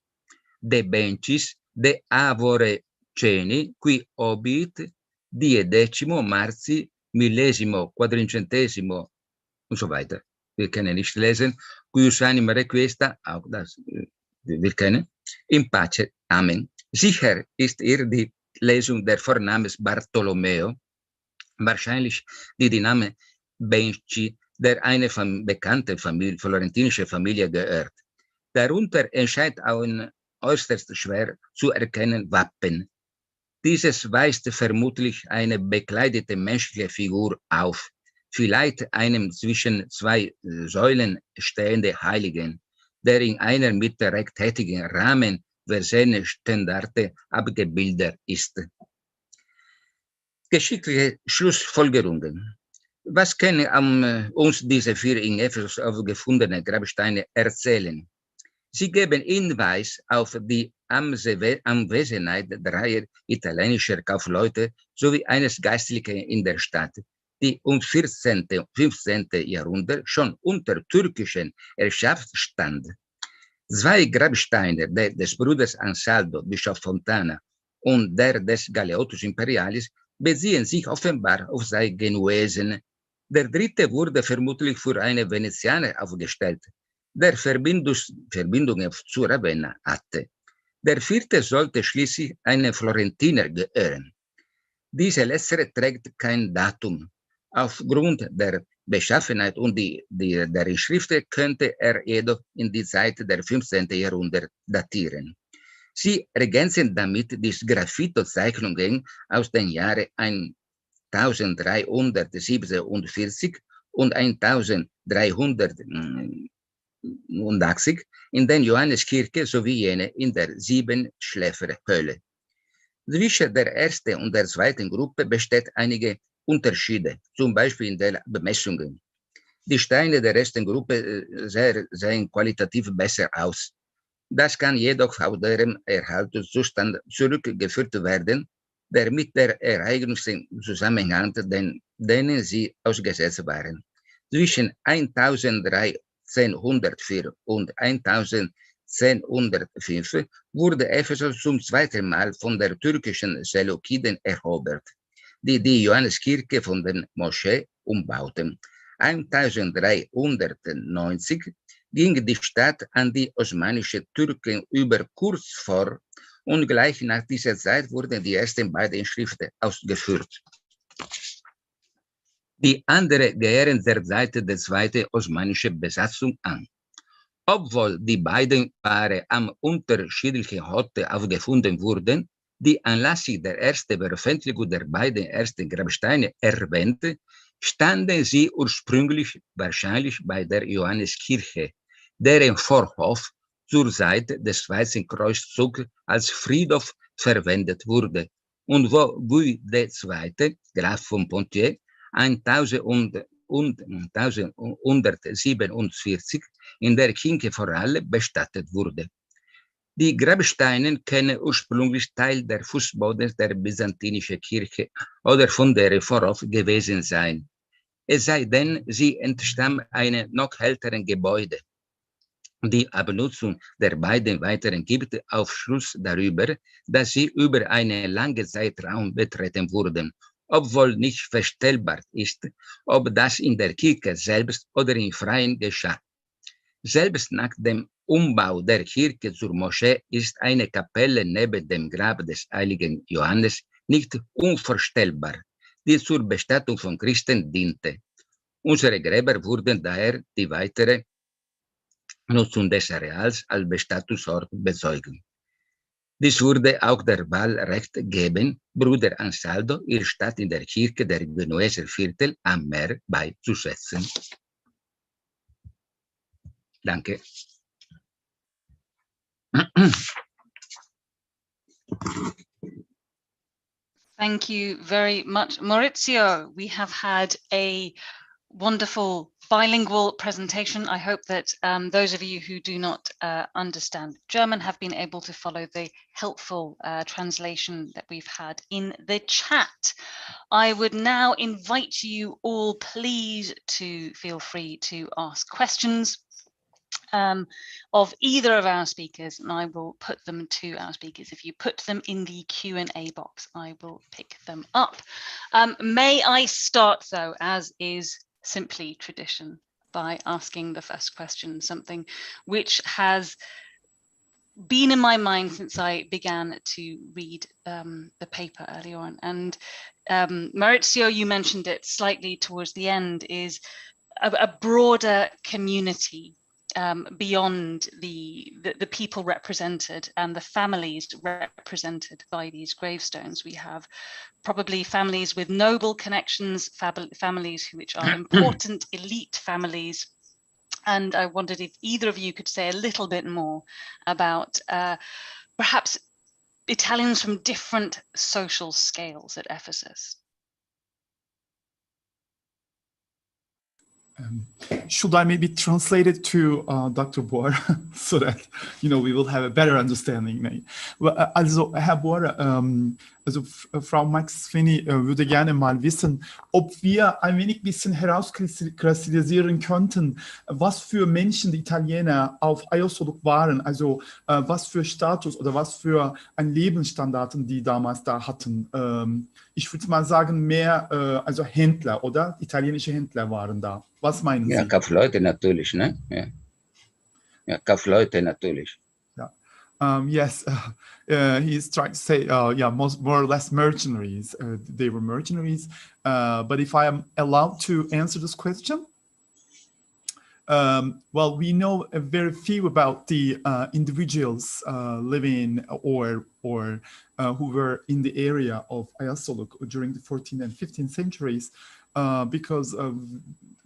de bencis de avore ceni qui obit die 10 Marzi millesimo quadrincentesimo und so weiter. Wir können nicht lesen. Cuius anima requiesta, auch das wir kennen, in pace, Amen. Sicher ist die Lesung der Vornamens Bartolomeo, wahrscheinlich die Name Benci, der eine bekannte florentinische Familie gehört. Darunter erscheint auch ein äußerst schwer zu erkennen Wappen. Dieses weist vermutlich eine bekleidete menschliche Figur auf, vielleicht einem zwischen zwei Säulen stehende Heiligen, der in einer mit rechteckigen Rahmen versehene Standarte abgebildet ist. Geschickliche Schlussfolgerungen. Was können uns diese 4 in Ephesus aufgefundenen Grabsteine erzählen? Sie geben Hinweis auf die Anwesenheit 3 italienischer Kaufleute sowie eines Geistlichen in der Stadt, die um 14. und 15. Jahrhundert schon unter türkischen Herrschaft stand. 2 Grabsteine, der des Bruders Ansaldo, Bischof Fontana, und der des Galeotus Imperialis, beziehen sich offenbar auf seine Genuesen. Der 3. wurde vermutlich für einen Venezianer aufgestellt, der Verbindungen zu Ravenna hatte. Der 4. sollte schließlich einem Florentiner gehören. Diese letztere trägt kein Datum. Aufgrund der Beschaffenheit und der Inschrift könnte er jedoch in die Zeit der 15. Jahrhundert datieren. Sie ergänzen damit die Graffito-Zeichnungen aus den Jahren 1347 und 1380 in der Johanneskirche sowie jene in der Siebenschläferhöhle. Zwischen der ersten und der zweiten Gruppe besteht einige Unterschiede, zum Beispiel in den Bemessungen. Die Steine der ersten Gruppe sehen qualitativ besser aus. Das kann jedoch auf deren Erhaltungszustand zurückgeführt werden, der mit der Ereignissen zusammenhängt, denen sie ausgesetzt waren. Zwischen 1304 und 1105 wurde Ephesus zum 2. Mal von der türkischen Seleukiden erobert, die Johanneskirche von den Moschee umbauten. 1390 ging die Stadt an die osmanische Türken über kurz vor und gleich nach dieser Zeit wurden die ersten beiden Inschriften ausgeführt. Die andere gehören der Seite der zweiten osmanischen Besatzung an. Obwohl die beiden Paare am unterschiedlichen Orten aufgefunden wurden, die anlässlich der ersten Veröffentlichung der beiden ersten Grabsteine erwähnte, standen sie ursprünglich wahrscheinlich bei der Johanneskirche, deren Vorhof zur Zeit des Zweiten Kreuzzugs als Friedhof verwendet wurde und wo Guy II., Graf von Poitiers, 1147 in der Kirche vor allem bestattet wurde. Die Grabsteine können ursprünglich Teil der Fußbodens der byzantinischen Kirche oder von deren Vorhof gewesen sein. Es sei denn, sie entstammen einem noch älteren Gebäude. Die Abnutzung der beiden weiteren gibt Aufschluss darüber, dass sie über einen langen Zeitraum betreten wurden, obwohl nicht feststellbar ist, ob das in der Kirche selbst oder im Freien geschah. Selbst nach dem Umbau der Kirche zur Moschee ist eine Kapelle neben dem Grab des heiligen Johannes nicht unvorstellbar, die zur Bestattung von Christen diente. Unsere Gräber wurden daher die weitere Nutzung des Areals als Bestattungsort bezeugen. Dies würde auch der Wahl Recht geben, Bruder Ansaldo ihre Stadt in der Kirche der Genueser Viertel am Meer beizusetzen. Danke. Thank you very much, Maurizio. We have had a wonderful bilingual presentation. I hope that those of you who do not understand German have been able to follow the helpful translation that we've had in the chat. I would now invite you all, please, to feel free to ask questions of either of our speakers, and I will put them to our speakers. If you put them in the Q&A box, I will pick them up. May I start, though, as is simply tradition, by asking the first question, something which has been in my mind since I began to read the paper earlier on. And Maurizio, you mentioned it slightly towards the end, is a broader community beyond the people represented and the families represented by these gravestones. We have probably families with noble connections, families which are important elite families. And I wondered if either of you could say a little bit more about perhaps Italians from different social scales at Ephesus. Should I maybe translate it to Dr. Buora so that we will have a better understanding? Well, also Herr Buora, also Frau Max-Fini würde gerne mal wissen, ob wir ein bisschen herauskristallisieren könnten, was für Menschen die Italiener auf Ayasuluk waren, also was für Status oder was für ein Lebensstandard die damals da hatten. Ich würde mal sagen, mehr also Händler, oder? Italienische Händler waren da. Was meinen Sie? Ja, Kaufleute natürlich, ne? Ja, Kaufleute natürlich. Yeah. Yes, he's trying to say, yeah, more or less mercenaries. They were mercenaries. But if I am allowed to answer this question, well, we know very few about the individuals living or who were in the area of Ayasuluk during the 14th and 15th centuries, because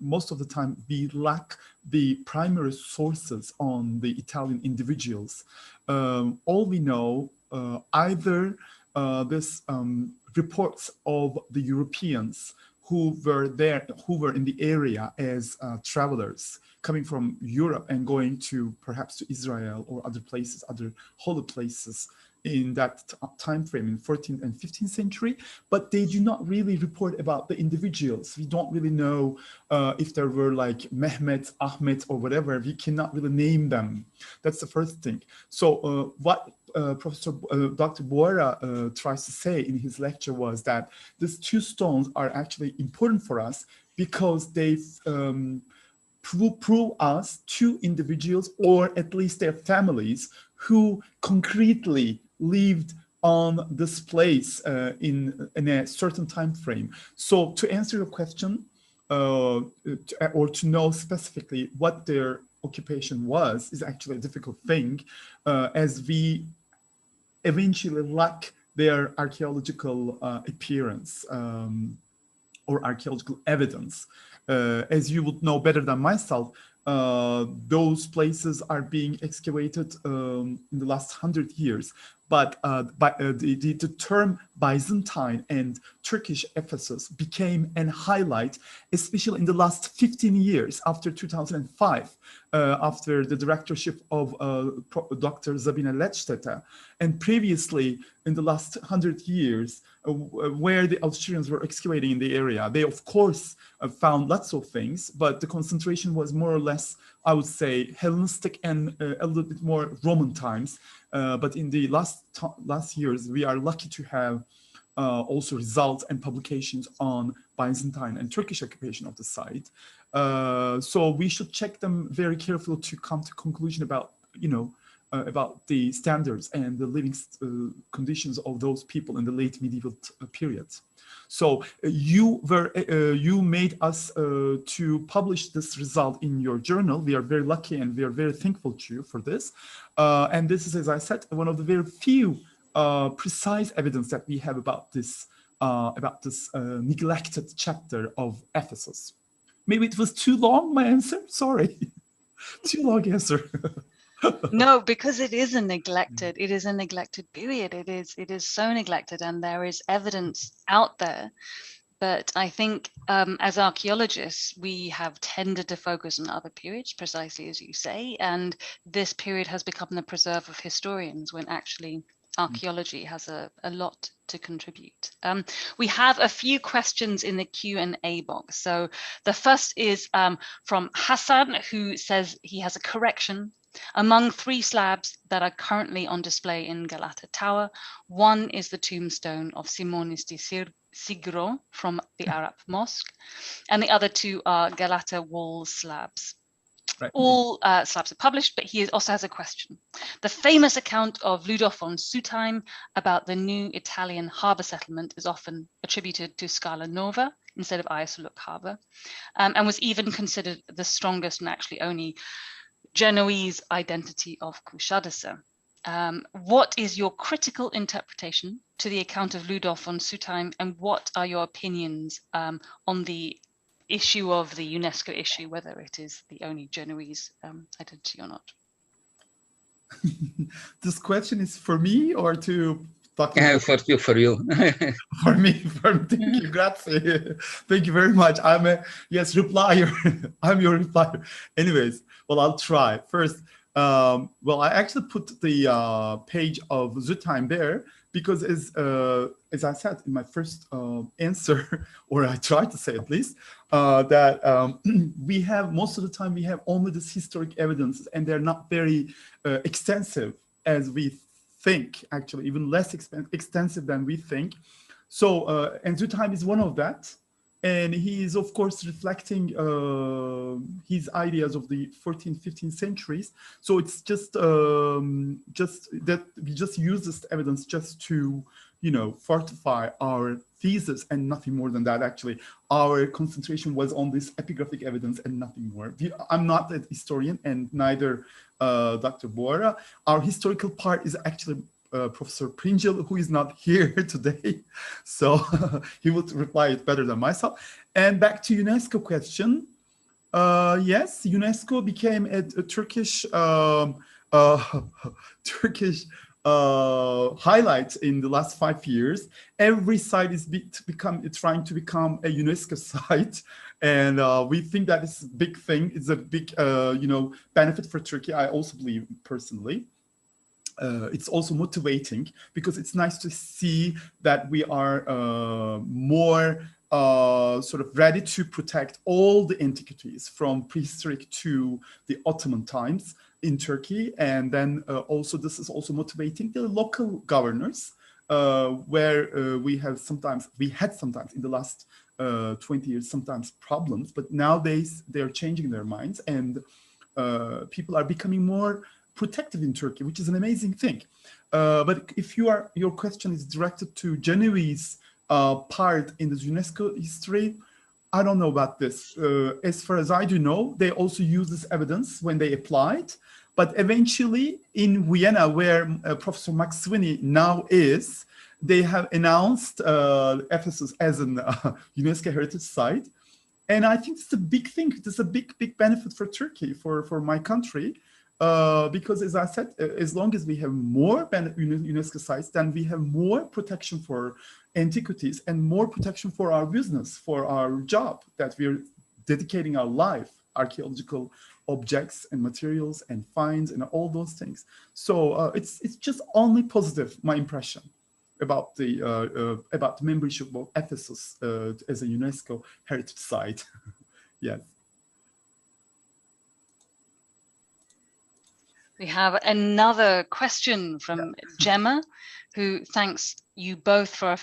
most of the time we lack the primary sources on the Italian individuals. All we know, either this reports of the Europeans who were there, who were in the area as travelers coming from Europe and going to perhaps to Israel or other places, other holy places in that time frame in 14th and 15th century, but they do not really report about the individuals. We don't really know if there were like Mehmet, Ahmet, or whatever. We cannot really name them. That's the first thing. So what Professor Dr. Buora tries to say in his lecture was that these two stones are actually important for us because they prove us two individuals, or at least their families, who concretely lived on this place in a certain time frame. So to answer your question, or to know specifically what their occupation was, is actually a difficult thing, as we eventually lack their archaeological appearance or archaeological evidence. As you would know better than myself, those places are being excavated in the last 100 years. But the term Byzantine and Turkish Ephesus became a highlight, especially in the last 15 years after 2005, after the directorship of Dr. Sabine Lettstetter. And previously, in the last 100 years, where the Austrians were excavating in the area, they of course found lots of things, but the concentration was more or less I would say, Hellenistic and a little bit more Roman times. But in the last years, we are lucky to have also results and publications on Byzantine and Turkish occupation of the site. So we should check them very carefully to come to conclusion about, about the standards and the living conditions of those people in the late medieval period. So you made us to publish this result in your journal. We are very lucky and we are very thankful to you for this. And this is, as I said, one of the very few precise evidence that we have about this neglected chapter of Ephesus. Maybe it was too long, my answer. Sorry, too long answer. No, because it is a neglected period. It is so neglected, and there is evidence out there. But I think as archaeologists, we have tended to focus on other periods, precisely as you say, and this period has become the preserve of historians when actually archaeology has a lot to contribute. We have a few questions in the Q&A box. So the first is from Hassan, who says he has a correction. Among 3 slabs that are currently on display in Galata Tower, one is the tombstone of Simonis di Sigro from the Arab Mosque, and the other 2 are Galata wall slabs. Right. All slabs are published, but he also has a question. The famous account of Ludo von Sutheim about the new Italian harbour settlement is often attributed to Scala Nova instead of Ayasuluk harbour, and was even considered the strongest and actually only Genoese identity of Kushadasa. What is your critical interpretation to the account of Ludo von Sutheim, and what are your opinions on the issue of the UNESCO issue, whether it is the only Genoese identity or not? This question is for me or to Dr. For you. For me, thank you, grazie. Thank you very much. I'm a replier. I'm your replier. Anyways, well, I'll try. First, well, I actually put the page of Sutheim there because as I said in my first answer, or I tried to say at least, that we have, most of the time, we have only this historic evidence, and they're not very extensive as we think, actually, even less extensive than we think. So, and Sutheim is one of that. And he is, of course, reflecting his ideas of the 14th, 15th centuries. So it's just that we just use this evidence just to, fortify our thesis and nothing more than that. Actually, our concentration was on this epigraphic evidence and nothing more. I'm not a historian, and neither Dr. Buora. Our historical part is actually Professor Pringle, who is not here today, so he would reply it better than myself. And back to UNESCO question. Yes, UNESCO became a Turkish highlight in the last 5 years. Every site is trying to become a UNESCO site, and we think that is a big thing. It's a big benefit for Turkey. I also believe personally. It's also motivating because it's nice to see that we are more sort of ready to protect all the antiquities from prehistoric to the Ottoman times in Turkey. And then also this is also motivating the local governors, where we had sometimes in the last 20 years sometimes problems, but nowadays they're changing their minds, and people are becoming more protective in Turkey, which is an amazing thing. But if your question is directed to Genoese part in the UNESCO history, I don't know about this. As far as I do know, they also use this evidence when they applied. But eventually in Vienna, where Professor Max Sweeney now is, they have announced Ephesus as an UNESCO heritage site. And I think it's a big thing. It's a big benefit for Turkey, for my country. Because as I said, as long as we have more UNESCO sites, then we have more protection for antiquities and more protection for our business, for our job that we're dedicating our life, archaeological objects and materials and finds and all those things. So it's just only positive, my impression, about the membership of Ephesus as a UNESCO heritage site. Yes. We have another question from Gemma, who thanks you both for a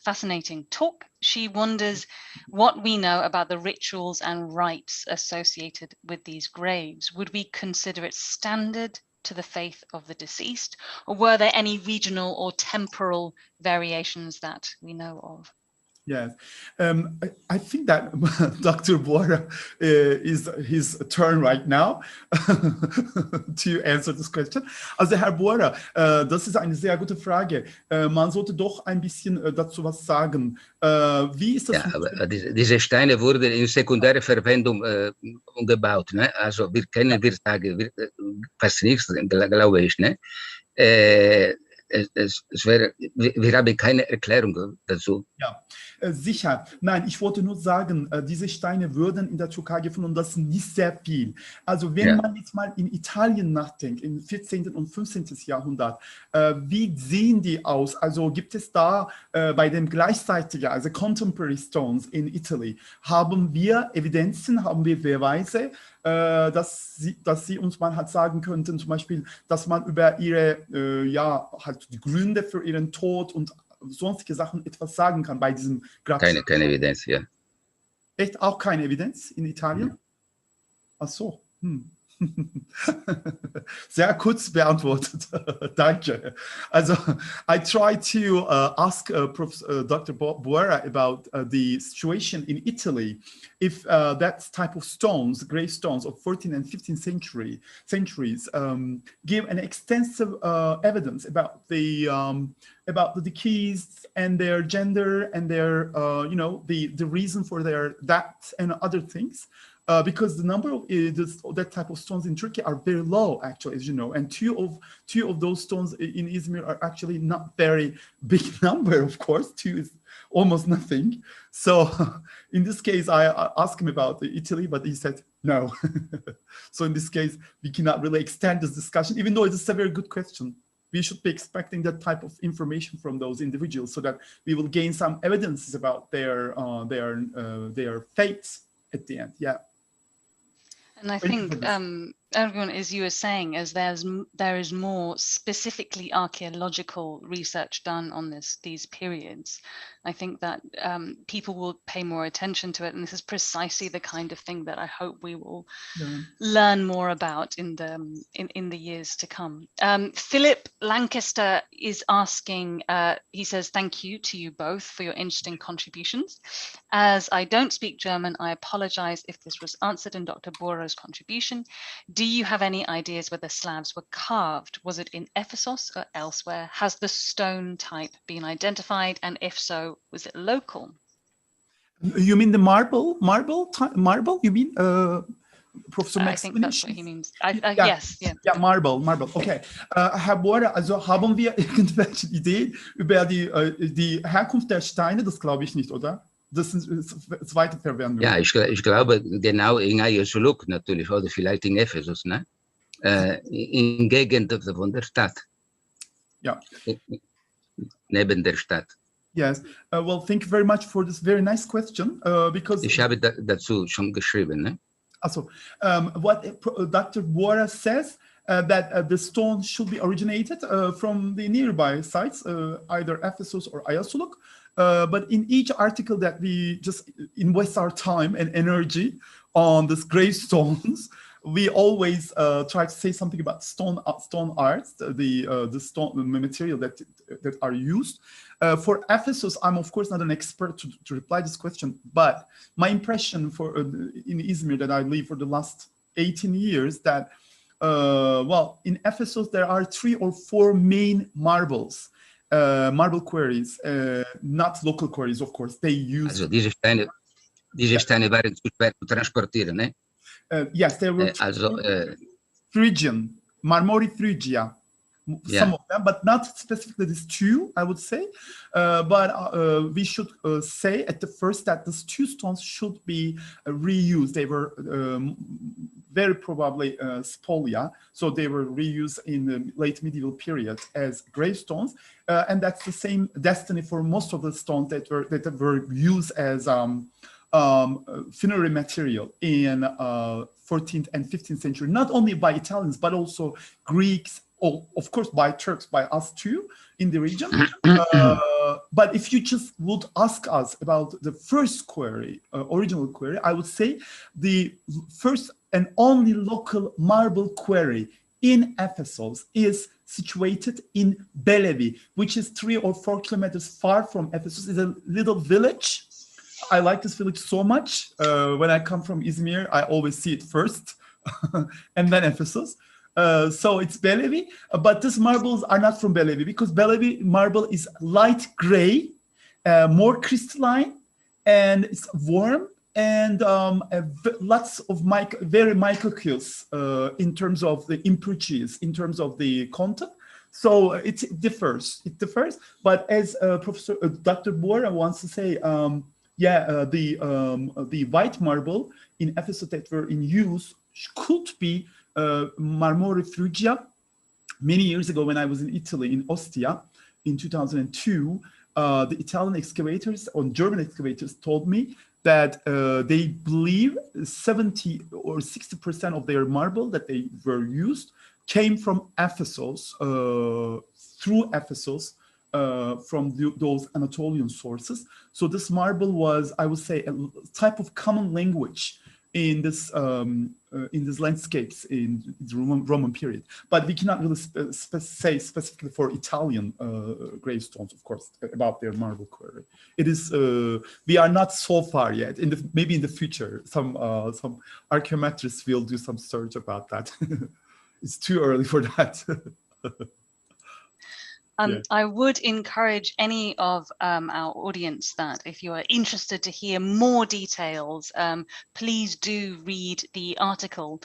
fascinating talk. She wonders what we know about the rituals and rites associated with these graves. Would we consider it standard to the faith of the deceased, or were there any regional or temporal variations that we know of? Yes, I think that Dr. Buora is his turn right now to answer this question. Also Herr Buora, das ist eine sehr gute Frage. Man sollte doch ein bisschen dazu was sagen. Wie ist das? Ja, aber diese Steine wurden in sekundäre Verwendung umgebaut. Ne? Also wir sagen fast nichts, glaube ich. Ne? Wir haben keine Erklärung dazu. Ja, sicher. Nein, ich wollte nur sagen, diese Steine würden in der Türkei gefunden und das ist nicht sehr viel. Also wenn man jetzt mal in Italien nachdenkt, im 14. und 15. Jahrhundert, wie sehen die aus? Also gibt es da bei den gleichzeitigen, also Contemporary Stones in Italy, haben wir Evidenzen, haben wir Beweise, dass sie uns mal halt sagen könnten, zum Beispiel, dass man über ihre, halt die Gründe für ihren Tod und sonstige Sachen etwas sagen kann bei diesem Grabstein. Keine Evidenz, ja. Echt auch keine Evidenz in Italien? Ach so. Sehr kurz beantwortet. Danke. Also, I tried to ask Dr. Buora about the situation in Italy. If that type of stones, gravestones of 14th and 15th centuries, give an extensive evidence about the deceased and their gender and their, the reason for their death and other things. Because the number of that type of stones in Turkey are very low, actually, as you know, and two of those stones in Izmir are actually not very big number. Of course, 2 is almost nothing. So in this case, I asked him about Italy, but he said no. So in this case, we cannot really extend this discussion, even though it's a very good question. We should be expecting that type of information from those individuals so that we will gain some evidences about their fates at the end. Yeah. And I think, Ergün, as you were saying, as there is more specifically archaeological research done on these periods, I think that people will pay more attention to it, and this is precisely the kind of thing that I hope we will learn more about in the years to come. Philip Lancaster is asking. He says, "Thank you to you both for your interesting contributions. As I don't speak German, I apologize if this was answered in Dr. Buora's contribution. Do you have any ideas where the slabs were carved? Was it in Ephesus or elsewhere? Has the stone type been identified? And if so, was it local?" You mean the marble? You mean Professor Max? I think that's what he means. Yes. Yeah. Ja, Marble. Okay. Herr Buora, also haben wir irgendwelche Ideen über die Herkunft der Steine? Das glaube ich nicht, oder? Das ist zweite Verwendung. Ja, ich glaube genau in Ayasuluk natürlich, oder vielleicht in Ephesus, ne? In Gegend von der Stadt. Ja. Neben der Stadt. Yes. Well, thank you very much for this very nice question. Because ich habe dazu schon geschrieben, ne? Also, what Dr. Buora says that the stone should be originated from the nearby sites, either Ephesus or Ayasuluk. But in each article that we just invest our time and energy on these gravestones, we always try to say something about stone arts, the stone material that are used. For Ephesus, I'm of course not an expert to reply this question, but my impression in Izmir that I live for the last 18 years that, in Ephesus there are 3 or 4 main marble quarries, not local quarries, of course. They use. Also diese Steine waren zu schwer zu transportieren, ne? Yes, they were Phrygian, Marmori Phrygia. Some of them, but not specifically these 2, I would say. But we should say at the first that these 2 stones should be reused. They were very probably spolia, so they were reused in the late medieval period as gravestones, and that's the same destiny for most of the stones that were used as funerary material in 14th and 15th century, not only by Italians, but also Greeks, of course, by Turks, by us too, in the region. But if you just would ask us about the first query, original query, I would say the first and only local marble quarry in Ephesus is situated in Belevi, which is 3 or 4 kilometers far from Ephesus. It's a little village. I like this village so much. When I come from Izmir, I always see it first, and then Ephesus. So it's Belevi, but these marbles are not from Belevi, because Belevi marble is light gray, more crystalline, and it's warm, and lots of very microcules in terms of the impurities, in terms of the content. So it differs. But as Professor Dr. Buora wants to say, the white marble in Ephesus that were in use could be Marmore Frugia. Many years ago, when I was in Italy, in Ostia, in 2002, the Italian excavators or German excavators told me that they believe 70 or 60% of their marble that they were used came from Ephesus, through Ephesus, from those Anatolian sources. So this marble was, I would say, a type of common language in this in these landscapes in the Roman period. But we cannot really say specifically for Italian gravestones, of course, about their marble quarry. It is we are not so far yet. Maybe in the future, some archaeometrists will do some search about that. It's too early for that. I would encourage any of our audience that if you are interested to hear more details, please do read the article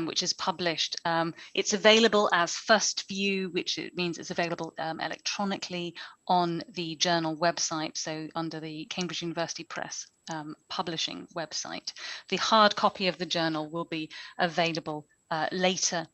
which is published. It's available as first view, which means it's available electronically on the journal website, so under the Cambridge University Press publishing website. The hard copy of the journal will be available later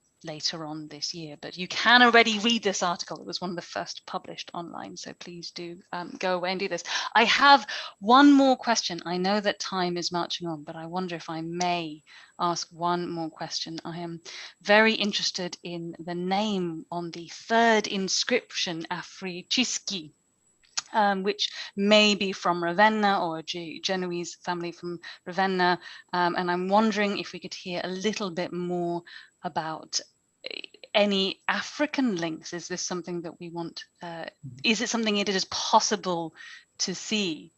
on this year, but you can already read this article. It was one of the first published online, so please do go away and do this. I have one more question. I know that time is marching on, but I wonder if I may ask one more question. I am very interested in the name on the third inscription, Africiski, which may be from Ravenna or a Genoese family from Ravenna, and I'm wondering if we could hear a little bit more about any African links. Is this something that we want? Is it something it is possible to see?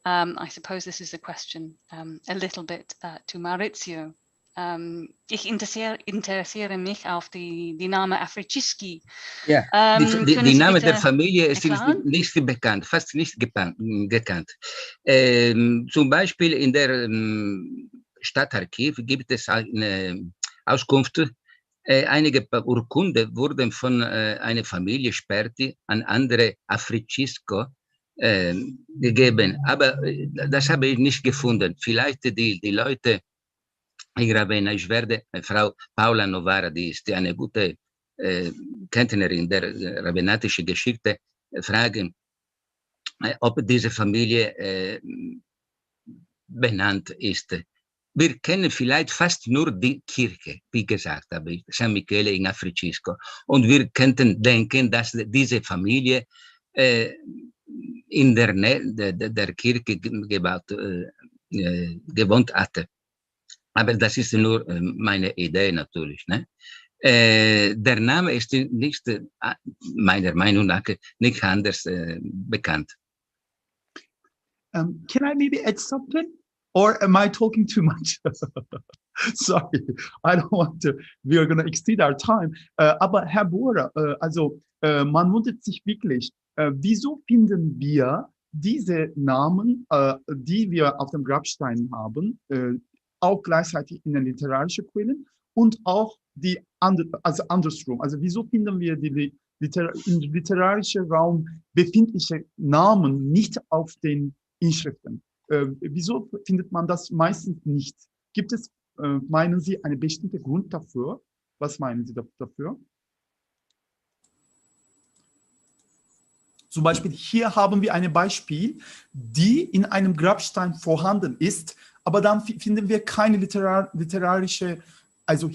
I suppose this is a question a little bit to Maurizio. Ich interessiere mich auf die Name Africiski. Ja, die Name der Familie ist nicht bekannt, fast nicht gekannt. Zum Beispiel in der Stadtarchiv gibt es eine Auskunft. Einige Urkunden wurden von einer Familie Sperti an andere Africisco gegeben, aber das habe ich nicht gefunden. Vielleicht die Leute in Ravenna, ich werde Frau Paula Novara, die ist eine gute Kenntnerin der ravennatischen Geschichte, fragen, ob diese Familie benannt ist. Wir kennen vielleicht fast nur die Kirche, wie gesagt habe ich, San Michele in Africisco. Und wir könnten denken, dass diese Familie in der Nähe der Kirche gewohnt hatte. Aber das ist nur meine Idee natürlich. Ne? Der Name ist nicht, meiner Meinung nach, nicht anders bekannt. Can I maybe add something? Or am I talking too much? Sorry, I don't want to. We are going to exceed our time. Aber Herr Buora, man wundert sich wirklich, wieso finden wir diese Namen, die wir auf dem Grabstein haben, auch gleichzeitig in den literarischen Quellen und auch die andersrum. Also wieso finden wir die im literarischen Raum befindliche Namen nicht auf den Inschriften? Wieso findet man das meistens nicht? Gibt es, meinen Sie, einen bestimmten Grund dafür? Was meinen Sie dafür? Zum Beispiel hier haben wir ein Beispiel, die in einem Grabstein vorhanden ist, aber dann finden wir keine literarische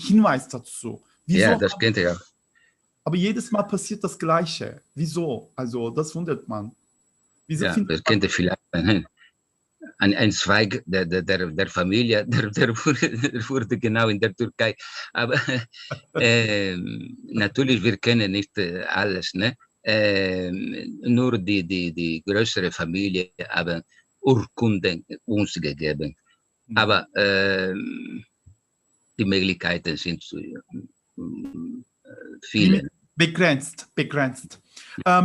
Hinweis dazu. Wieso Ja, das kennt ihr ja. Aber jedes Mal passiert das Gleiche. Wieso? Also das wundert man. Wieso Ja, das kennt ihr vielleicht. Ein Zweig der Familie, der wurde genau in der Türkei. Aber natürlich, wir kennen nicht alles. Ne? Nur die größere Familie haben Urkunden uns gegeben. Aber die Möglichkeiten sind viele. Begrenzt.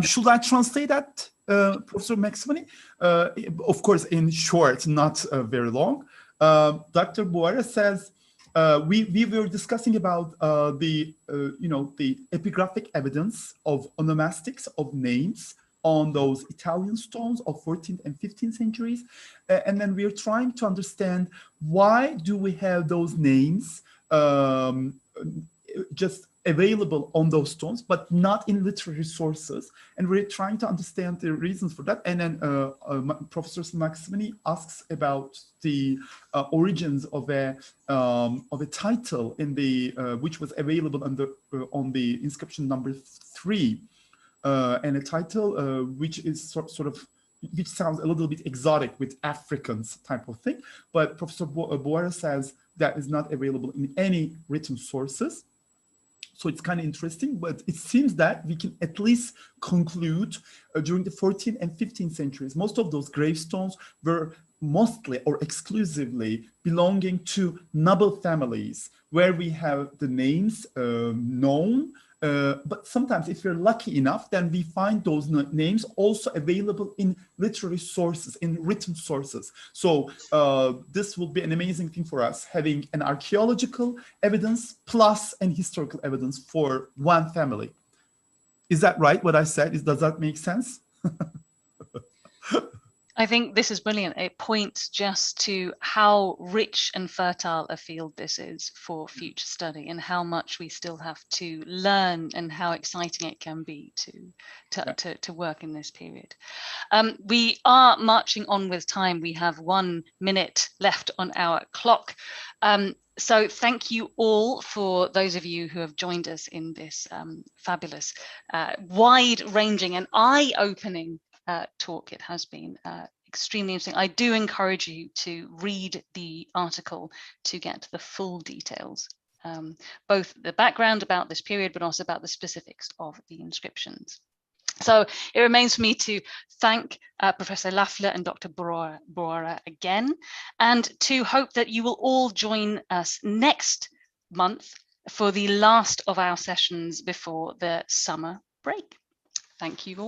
Should I translate that, Professor Maximani? Of course, in short, not very long. Dr. Buora says we were discussing about the epigraphic evidence of onomastics of names on those Italian stones of 14th and 15th centuries, and then we are trying to understand why do we have those names just available on those stones, but not in literary sources. And we're trying to understand the reasons for that. And then Professor Maximani asks about the origins of a title in the which was available on the inscription number 3, and a title which is which sounds a little bit exotic with Africans type of thing. But Professor Buora says that is not available in any written sources. So it's kind of interesting, but it seems that we can at least conclude during the 14th and 15th centuries, most of those gravestones were mostly or exclusively belonging to noble families, where we have the names known, but sometimes if we're lucky enough, then we find those names also available in literary sources, in written sources. So this will be an amazing thing for us, having an archaeological evidence plus an historical evidence for one family. Is that right, what I said? Does that make sense? I think this is brilliant. It points just to how rich and fertile a field this is for future study, and how much we still have to learn, and how exciting it can be to work in this period. We are marching on with time. We have 1 minute left on our clock. So thank you all, for those of you who have joined us in this fabulous, wide-ranging and eye-opening talk. It has been extremely interesting. I do encourage you to read the article to get the full details, both the background about this period, but also about the specifics of the inscriptions. So it remains for me to thank Professor Laflı and Dr. Buora again, and to hope that you will all join us next month for the last of our sessions before the summer break. Thank you all.